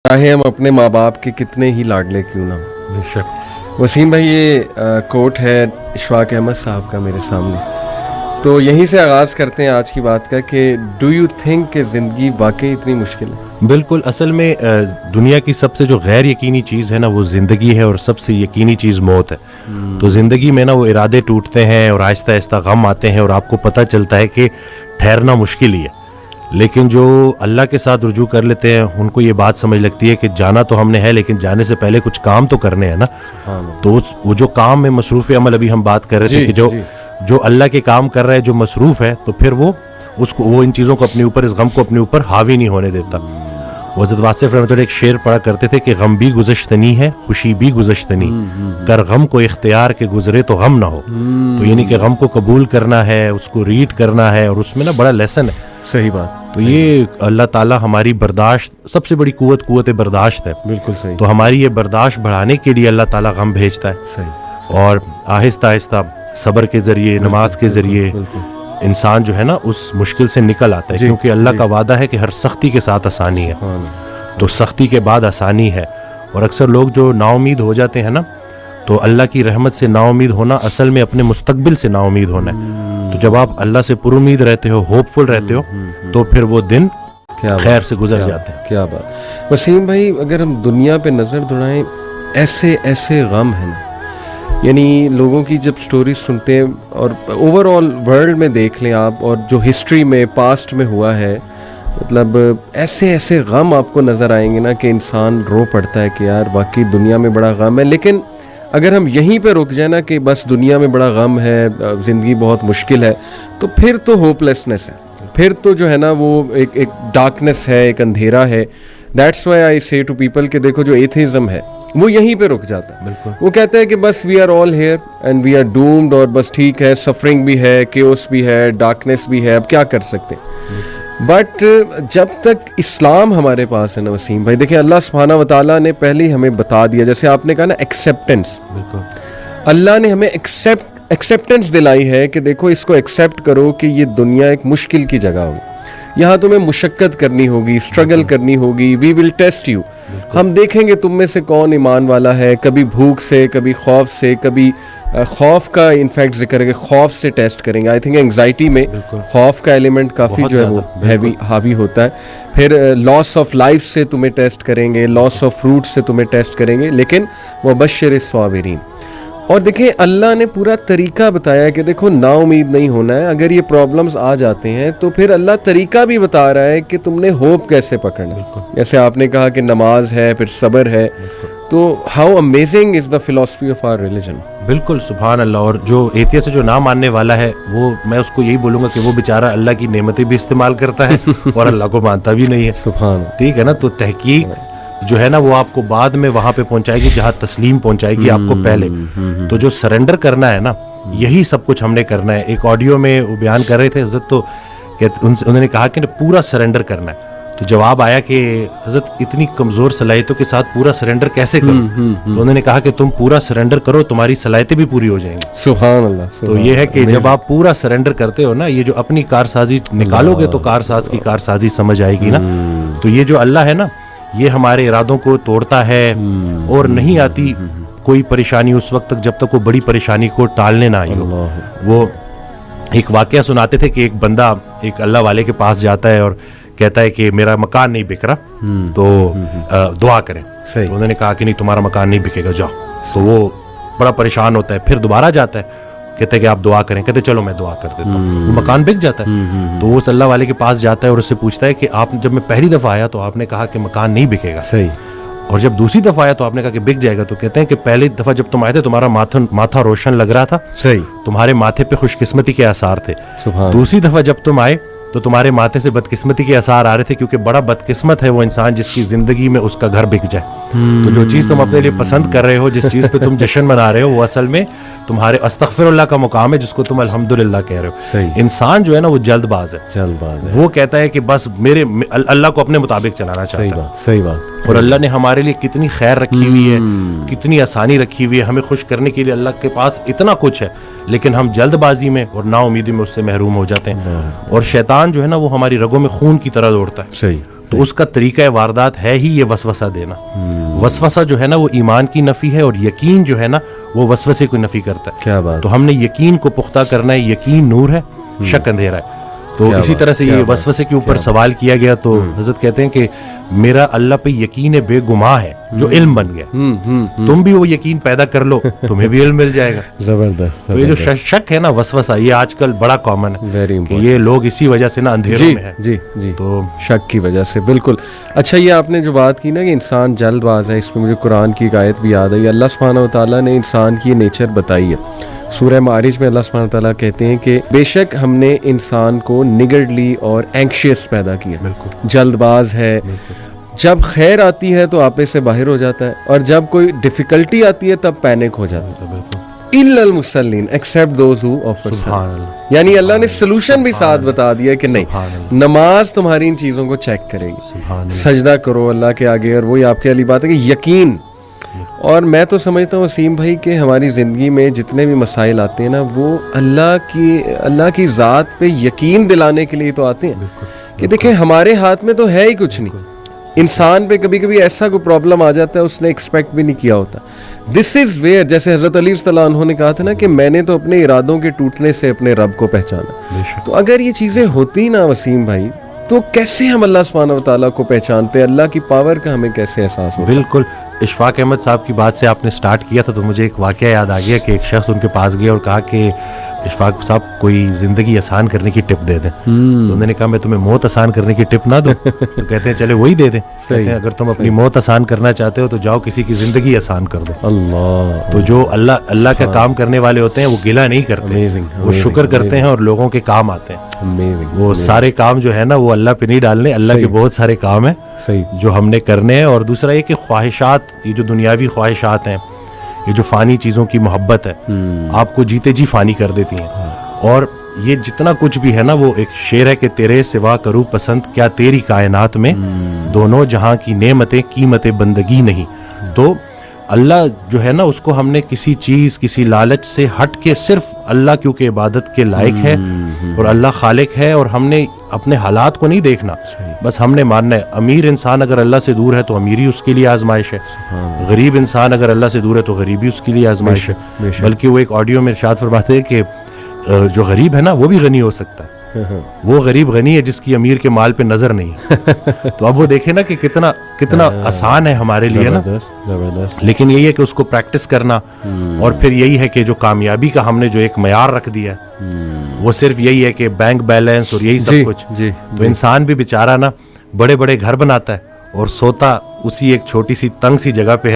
चाहे हम अपने माँ बाप के कितने ही लाडले क्यों ना हो। बेशक। वसीम भाई, ये कोट है इशफाक अहमद साहब का मेरे सामने, तो यहीं से आगाज़ करते हैं आज की बात का कि डू यू थिंक कि ज़िंदगी वाकई इतनी मुश्किल है? बिल्कुल, असल में दुनिया की सबसे जो गैर यकीनी चीज़ है ना वो ज़िंदगी है, और सबसे यकीनी चीज़ मौत है। तो ज़िंदगी में ना वो इरादे टूटते हैं और आहिस्ता आहिस्ता गम आते हैं और आपको पता चलता है कि ठहरना मुश्किल ही है। लेकिन जो अल्लाह के साथ रुजू कर लेते हैं उनको ये बात समझ लगती है कि जाना तो हमने है, लेकिन जाने से पहले कुछ काम तो करने हैं ना। तो वो जो काम में मसरूफ़ अमल, अभी हम बात कर रहे थे कि जो अल्लाह के काम कर रहा है, जो मसरूफ़ है, तो फिर वो इन चीज़ों को अपने ऊपर, इस गम को अपने ऊपर हावी नहीं होने देता। हज़रत वासिफ़ रहमतुल्लाह एक शेर पढ़ा करते थे कि गम भी गुज़श्तनी है, खुशी भी गुज़श्तनी, कर गम को इख्तियार के गुजरे तो गम ना हो। तो यानी कि गम को कबूल करना है, उसको रीड करना है, और उसमें ना बड़ा लेसन है। सही बात। तो ये अल्लाह ताला हमारी बर्दाश्त, सबसे बड़ी कुव्वत बर्दाश्त है। बिल्कुल सही। तो हमारी ये बर्दाश्त बढ़ाने के लिए अल्लाह ताला गम भेजता है। सही। और आहिस्ता आहिस्ता सब्र के ज़रिए, नमाज के ज़रिए इंसान जो है ना उस मुश्किल से निकल आता है, क्योंकि अल्लाह का वादा है कि हर सख्ती के साथ आसानी है। तो सख्ती के बाद आसानी है। और अक्सर लोग जो नाउमीद हो जाते हैं ना, तो अल्लाह की रहमत से नाउमीद होना असल में अपने मुस्तकबिल से नाउमीद होना है। तो जब आप अल्लाह से पुरुमीद रहते हो, होपफुल रहते हो, तो फिर वो दिन खैर से गुजर जाते हैं। क्या बात। वसीम भाई, अगर हम दुनिया पे नज़र दौड़ाएं, ऐसे ऐसे गम है ना, यानी लोगों की जब स्टोरी सुनते हैं और ओवरऑल वर्ल्ड में देख लें आप, और जो हिस्ट्री में पास्ट में हुआ है, मतलब ऐसे ऐसे गम आपको नज़र आएंगे ना कि इंसान रो पड़ता है कि यार वाकई दुनिया में बड़ा गम है। लेकिन अगर हम यहीं पे रुक जाए ना कि बस दुनिया में बड़ा गम है, ज़िंदगी बहुत मुश्किल है, तो फिर तो होपलेसनेस है, फिर तो जो है ना वो एक डार्कनेस है, एक अंधेरा है। दैट्स व्हाई आई से टू पीपल कि देखो जो एथेइज्म है वो यहीं पे रुक जाता है। बिल्कुल। वो कहते हैं कि बस we are all here and we are doomed, और बस ठीक है, सफरिंग भी है, केओस भी है, डार्कनेस भी है, अब क्या कर सकते हैं। बट जब तक इस्लाम हमारे पास है ना वसीम भाई, देखिए अल्लाह सुब्हानहू व तआला ने पहले ही हमें बता दिया, जैसे आपने कहा ना एक्सेप्टेंस, अल्लाह ने हमें एक्सेप्टेंस दिलाई है कि देखो इसको एक्सेप्ट करो कि ये दुनिया एक मुश्किल की जगह हो, यहाँ तुम्हें मुशक्कत करनी होगी, स्ट्रगल करनी होगी, वी विल टेस्ट यू। हम देखेंगे तुम में से कौन ईमान वाला है, कभी भूख से, कभी खौफ से, कभी खौफ का इनफैक्ट जिक्र है, खौफ से टेस्ट करेंगे। आई थिंक एंग्जाइटी में खौफ का एलिमेंट काफ़ी जो है वो हैवी हावी होता है। फिर लॉस ऑफ लाइफ से तुम्हें टेस्ट करेंगे, लॉस ऑफ फ्रूट से तुम्हें टेस्ट करेंगे, लेकिन वह बशर स्वाबिरीन। और देखिए अल्लाह ने पूरा तरीका बताया कि देखो ना उम्मीद नहीं होना है, अगर ये प्रॉब्लम्स आ जाते हैं तो फिर अल्लाह तरीका भी बता रहा है कि तुमने होप कैसे पकड़ना है। जैसे आपने कहा कि नमाज है, फिर सब्र है, तो how amazing is the philosophy of our religion. बिल्कुल, सुभान अल्लाह। और जो एथियस्ट जो ना मानने वाला है, वो मैं उसको यही बोलूँगा कि वो बेचारा अल्लाह की नेमतें भी इस्तेमाल करता है और अल्लाह को मानता भी नहीं है। सुभान, ठीक है ना। तो तहकीक जो है ना वो आपको बाद में वहां पे पहुंचाएगी जहां तस्लीम पहुंचाएगी आपको पहले। तो जो सरेंडर करना है ना, यही सब कुछ हमने करना है। एक ऑडियो में वो बयान कर रहे थे हज़रत, तो उन्होंने कहा कि पूरा सरेंडर करना है। तो जवाब आया कि हज़रत इतनी कमज़ोर सलाहियतों के साथ पूरा सरेंडर कैसे करो। तो उन्होंने कहा कि तुम पूरा सरेंडर करो, तुम्हारी सलाहियतें भी पूरी हो जाएंगी। सुभान अल्लाह। तो ये है कि जब आप पूरा सरेंडर करते हो ना, ये जो अपनी कारसाजी निकालोगे तो कारसाज की कारसाजी समझ आएगी ना। तो ये जो अल्लाह है ना, ये हमारे इरादों को तोड़ता है, और नहीं आती कोई परेशानी उस वक्त तक जब तक वो बड़ी परेशानी को टालने ना आई हो। वो एक वाकया सुनाते थे कि एक बंदा एक अल्लाह वाले के पास जाता है और कहता है कि मेरा मकान नहीं बिक रहा, तो दुआ करें। तो उन्होंने कहा कि नहीं, तुम्हारा मकान नहीं बिकेगा, जाओ। तो वो बड़ा परेशान होता है, फिर दोबारा जाता है, कहते हैं कि आप दुआ करें। कहते चलो मैं दुआ कर देता हूँ। वो मकान बिक जाता है। तो वो अल्लाह वाले के पास जाता है और उससे पूछता है कि आप जब मैं पहली दफ़ा आया तो आपने कहा कि मकान नहीं बिकेगा, सही, और जब दूसरी दफ़ा आया तो आपने कहा कि बिक जाएगा। तो कहते हैं कि पहली दफ़ा जब तुम आए थे तुम्हारा माथा रोशन लग रहा था, सही, तुम्हारे माथे पे खुशकिस्मती के आसार थे। दूसरी दफ़ा जब तुम आए तो तुम्हारे माथे से बदकिस्मती के आसार आ रहे थे, क्योंकि बड़ा बदकिस्मत है वो इंसान जिसकी जिंदगी में उसका घर बिक जाए। तो जो चीज़ तुम अपने लिए पसंद कर रहे हो, जिस चीज़ पे तुम जश्न मना रहे हो, वो असल में तुम्हारे अस्तगफिरुल्लाह का मुकाम है, जिसको तुम अल्हम्दुलिल्लाह कह रहे हो। सही। इंसान जो है ना वो जल्दबाज है। वो कहता है कि बस मेरे अल्लाह को अपने मुताबिक चलाना चाहता है। सही बात। और अल्लाह ने हमारे लिए कितनी खैर रखी हुई है, कितनी आसानी रखी हुई है, हमें खुश करने के लिए अल्लाह के पास इतना कुछ है, लेकिन हम जल्दबाजी में और नाउमीदी में उससे महरूम हो जाते हैं। और शैतान जो है ना वो हमारी रगों में खून की तरह दौड़ता है। सही। تو اس کا طریقہ واردات ہے ہی یہ وسوسہ دینا. وسوسہ جو ہے نا وہ ایمان کی نفی ہے, اور یقین جو ہے نا وہ وسوسے کو نفی کرتا ہے. کیا بات. تو ہم نے یقین کو پختہ کرنا ہے. یقین نور ہے, شک اندھیرا ہے. تو اسی طرح سے یہ وسوسے کے اوپر سوال کیا گیا تو حضرت کہتے ہیں کہ میرا اللہ پہ یقین بے گماں ہے جو علم بن گیا. تم بھی وہ یقین پیدا کر لو, تمہیں بھی علم مل جائے گا. زبردست. تو یہ جو شک ہے نا وسوسہ, یہ آج کل بڑا کامن ہے ویری کہ یہ لوگ اسی وجہ سے نا اندھیروں میں ہے. جی جی تو شک کی وجہ سے. بالکل. اچھا یہ آپ نے جو بات کی نا کہ انسان جلد باز ہے, اس میں مجھے قرآن کی ایک آیت بھی یاد ہے. اللہ سبحانہ و تعالیٰ نے انسان کی نیچر بتائی ہے. سورہ معارج میں اللہ سبحانہ و تعالیٰ کہتے ہیں کہ بے شک ہم نے انسان کو نگرڈلی اور اینکشیس پیدا کیا. بالکل جلد باز ہے. جب خیر آتی ہے تو آپے سے باہر ہو جاتا ہے, اور جب کوئی ڈیفیکلٹی آتی ہے تب پینک ہو جاتا ہے. الا المصلین ایکسیپٹ دوز ہو آفر. یعنی اللہ نے سلوشن بھی ساتھ بتا دیا کہ نہیں, نماز تمہاری ان چیزوں کو چیک کرے گی. سجدہ کرو اللہ کے آگے, اور وہی آپ کی علی بات ہے کہ یقین. اور میں تو سمجھتا ہوں وسیم بھائی کہ ہماری زندگی میں جتنے بھی مسائل آتے ہیں نا وہ اللہ کی ذات پہ یقین دلانے کے لیے تو آتے ہیں کہ دیکھیں ہمارے ہاتھ میں تو ہے ہی کچھ نہیں. انسان پہ کبھی کبھی ایسا کوئی پرابلم آ جاتا ہے اس نے ایکسپیکٹ بھی نہیں کیا ہوتا. دس از ویئر, جیسے حضرت علی صلی اللہ عنہ نے کہا تھا نا کہ میں نے تو اپنے ارادوں کے ٹوٹنے سے اپنے رب کو پہچانا. تو اگر یہ چیزیں ہوتی نا وسیم بھائی تو کیسے ہم اللہ سبحانہ و تعالیٰ کو پہچانتے, اللہ کی پاور کا ہمیں کیسے احساس ہوتا. بالکل. اشفاق احمد صاحب کی بات سے آپ نے سٹارٹ کیا تھا تو مجھے ایک واقعہ یاد آ گیا کہ ایک شخص ان کے پاس گیا اور کہا کہ اشفاق صاحب کوئی زندگی آسان کرنے کی ٹپ دے دیں. تو انہوں نے کہا میں تمہیں موت آسان کرنے کی ٹپ نہ دوں. تو کہتے ہیں چلے وہی دے دیں. کہتے ہیں اگر تم اپنی موت آسان کرنا چاہتے ہو تو جاؤ کسی کی زندگی آسان کر دو. اللہ. تو جو اللہ کا کام کرنے والے ہوتے ہیں وہ گلہ نہیں کرتے, وہ شکر کرتے ہیں اور لوگوں کے کام آتے ہیں. وہ سارے کام جو ہے نا وہ اللہ پہ نہیں ڈالنے, اللہ کے بہت سارے کام ہیں جو ہم نے کرنے ہیں. اور دوسرا یہ کہ خواہشات, یہ جو دنیاوی خواہشات ہیں, یہ جو فانی چیزوں کی محبت ہے آپ کو جیتے جی فانی کر دیتی ہیں. اور یہ جتنا کچھ بھی ہے نا وہ ایک شعر ہے کہ تیرے سوا کروں پسند کیا تیری کائنات میں, دونوں جہاں کی نعمتیں قیمت بندگی نہیں. تو اللہ جو ہے نا اس کو ہم نے کسی چیز کسی لالچ سے ہٹ کے صرف اللہ کیونکہ عبادت کے لائق ہے اور اللہ خالق ہے, اور ہم نے اپنے حالات کو نہیں دیکھنا, بس ہم نے ماننا ہے. امیر انسان اگر اللہ سے دور ہے تو امیری اس کے لیے آزمائش ہے, غریب انسان اگر اللہ سے دور ہے تو غریبی اس کے لیے آزمائش ہے. بلکہ وہ ایک آڈیو میں ارشاد فرماتے ہیں کہ جو غریب ہے نا وہ بھی غنی ہو سکتا ہے. وہ غریب غنی ہے جس کی امیر کے مال پہ نظر نہیں ہے. تو اب وہ دیکھیں نا کہ کتنا آسان ہے ہمارے لیے نا, لیکن یہی ہے کہ اس کو پریکٹس کرنا. اور پھر یہی ہے کہ جو کامیابی کا ہم نے جو ایک معیار رکھ دیا ہے وہ صرف یہی ہے کہ بینک بیلنس اور یہی سب کچھ. تو انسان بھی بیچارہ نا بڑے بڑے گھر بناتا ہے اور سوتا اسی ایک چھوٹی سی تنگ سی جگہ پہ ہے.